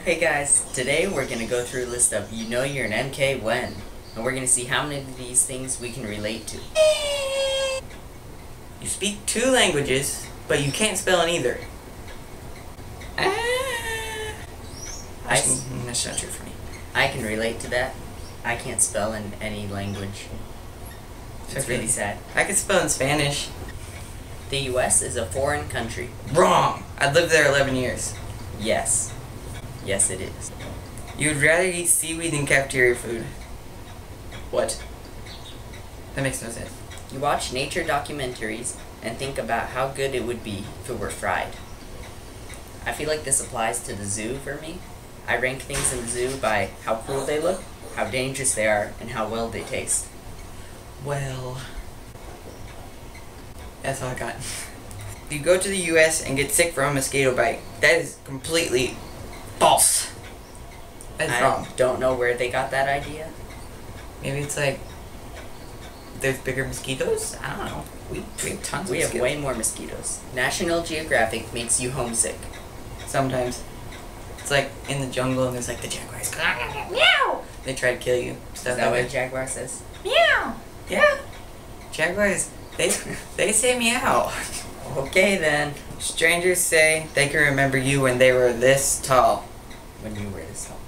Hey guys, today we're going to go through a list of you know you're an MK when, and we're going to see how many of these things we can relate to. You speak 2 languages, but you can't spell in either. That's not true for me. I can relate to that. I can't spell in any language. It's really sad. I can spell in Spanish. The US is a foreign country. Wrong! I lived there 11 years. Yes. Yes, it is. You would rather eat seaweed than cafeteria food. What? That makes no sense. You watch nature documentaries and think about how good it would be if it were fried. I feel like this applies to the zoo for me. I rank things in the zoo by how cool they look, how dangerous they are, and how well they taste. Well, that's all I got. You go to the US and get sick from a mosquito bite. That is completely false. That's wrong. I don't know where they got that idea. Maybe it's like there's bigger mosquitoes? I don't know. We have tons of mosquitoes. We have way more mosquitoes. National Geographic makes you homesick. Sometimes. It's like in the jungle and there's like the jaguars. Meow! They try to kill you. Is that what a jaguar says? Meow! Yeah. Jaguars, they say meow. Okay then. Strangers say they can remember you when they were this tall. When you were this tall.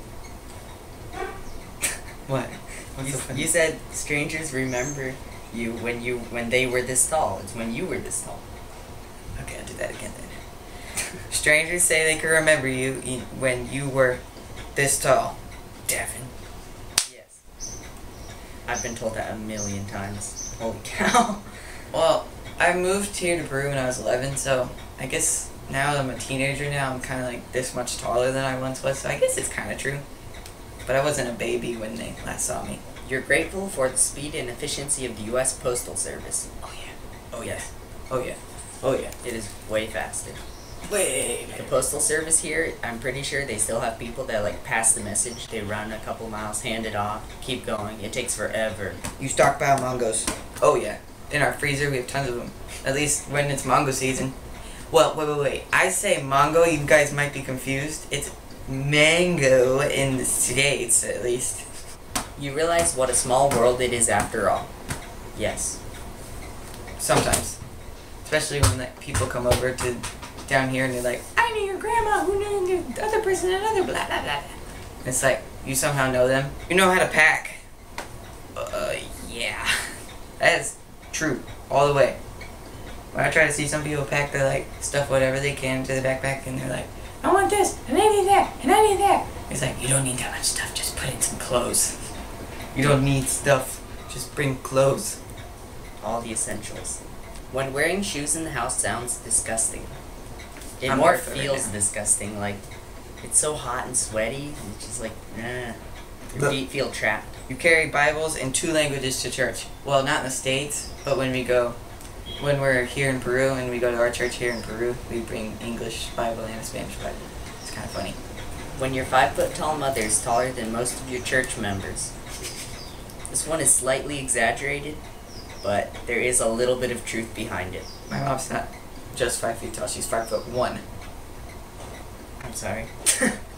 What? What's so funny? You said strangers remember you when they were this tall. It's when you were this tall. Okay, I'll do that again then. Strangers say they can remember you when you were this tall. Devin. Yes. I've been told that a million times. Holy cow. Well, I moved here to Peru when I was 11, so I guess now that I'm a teenager now, I'm kind of like this much taller than I once was, so I guess it's kind of true. But I wasn't a baby when they last saw me. You're grateful for the speed and efficiency of the U.S. Postal Service. Oh yeah. Oh yeah. Oh yeah. Oh yeah. It is way faster. Way The Postal Service here, I'm pretty sure they still have people that like pass the message. They run a couple miles, hand it off, keep going. It takes forever. You stockpile mangoes. Oh yeah. In our freezer, we have tons of them. At least when it's mango season. Well, wait. I say mango, you guys might be confused. It's mango in the States, at least. You realize what a small world it is after all. Yes. Sometimes. Especially when like people come over to down here and they're like, I knew your grandma who knew the other person, another blah blah blah. It's like, you somehow know them. You know how to pack. Yeah. That is true. All the way. When I try to see some people pack their like stuff, whatever they can, to the backpack, and they're like, I want this, and I need that, and I need that. It's like, you don't need that much stuff, just put in some clothes. You don't need stuff, just bring clothes. All the essentials. When wearing shoes in the house sounds disgusting. It I'm more there for it feels now. disgusting, like, it's so hot and sweaty, and it's just like, your Look. feet feel trapped. You carry Bibles in 2 languages to church. Well, not in the States, but when we're here in Peru and we go to our church here in Peru, we bring English Bible and a Spanish Bible. It's kind of funny. When your 5-foot-tall mother is taller than most of your church members. This one is slightly exaggerated, but there is a little bit of truth behind it. My mom's not just 5 feet tall, she's 5'1". I'm sorry.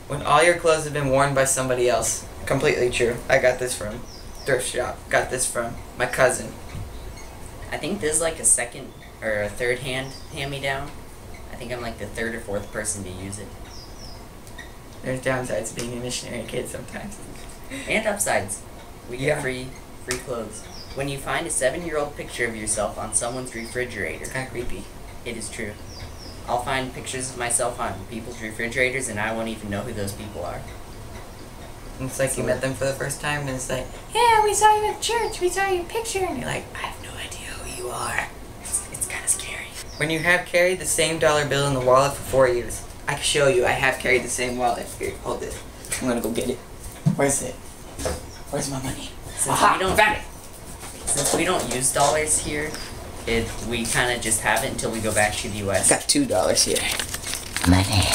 When all your clothes have been worn by somebody else. Completely true. I got this from thrift shop. Got this from my cousin. I think this is like a second or a third hand-me-down. I think I'm like the 3rd or 4th person to use it. There's downsides to being a missionary kid sometimes. And upsides. We get Yeah. free clothes. When you find a 7-year-old picture of yourself on someone's refrigerator. It's kind of creepy. It is true. I'll find pictures of myself on people's refrigerators and I won't even know who those people are. And it's like you met them for the first time and it's like, yeah, we saw you at church, we saw your picture, and you're like, I have no idea who you are. It's kind of scary. When you have carried the same dollar bill in the wallet for 4 years. I can show you, I have carried the same wallet. Here, hold this. I'm gonna go get it. Where's it? Where's my money? Since we don't use dollars here, we kind of just have it until we go back to the U.S. Got $2 here. Money.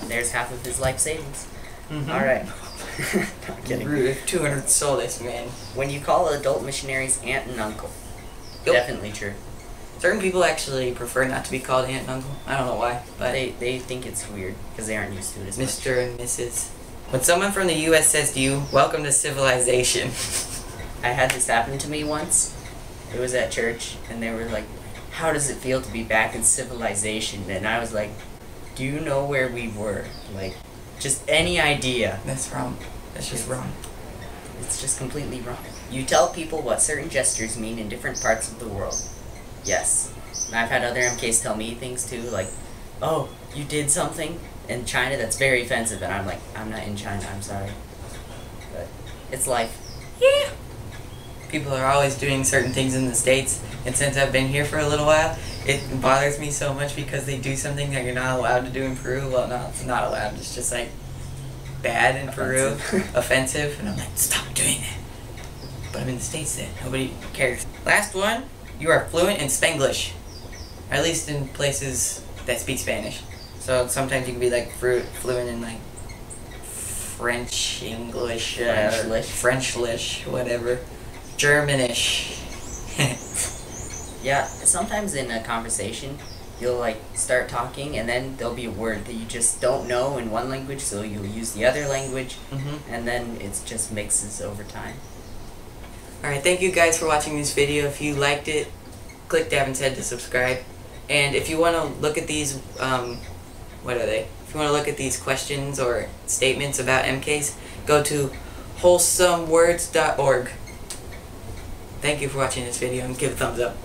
And there's half of his life savings. Mm-hmm. Alright. Not kidding. Rude. 200 sold this, man. When you call adult missionaries aunt and uncle. Yep. Definitely true. Certain people actually prefer not to be called aunt and uncle. I don't know why, but They think it's weird because they aren't used to it as much. Mr. and Mrs. When someone from the U.S. says to you, "Welcome to civilization," I had this happen to me once. It was at church, and they were like, "How does it feel to be back in civilization?" And I was like, "Do you know where we were? Like, just any idea?" that's wrong. That's just wrong. It's just completely wrong. You tell people what certain gestures mean in different parts of the world. Yes. And I've had other MKs tell me things too, like, "Oh, you did something in China that's very offensive," and I'm like, "I'm not in China, I'm sorry." But it's life. Yeah. People are always doing certain things in the States, and since I've been here for a little while, it bothers me so much because they do something that you're not allowed to do in Peru. Well, no, it's not allowed. It's just like bad in Peru, offensive, and I'm like, stop doing that. But I'm in the States then. Nobody cares. Last one. You are fluent in Spanglish, at least in places that speak Spanish. So sometimes you can be like fluent in like French, English, Frenchlish, whatever, Germanish. Yeah, sometimes in a conversation, you'll like start talking and then there'll be a word that you just don't know in one language, so you'll use the other language, and then it just mixes over time. Alright, thank you guys for watching this video. If you liked it, click Davin's head to subscribe. And if you want to look at these, what are they? If you want to look at these questions or statements about MKs, go to wholesomewords.org. Thank you for watching this video and give a thumbs up.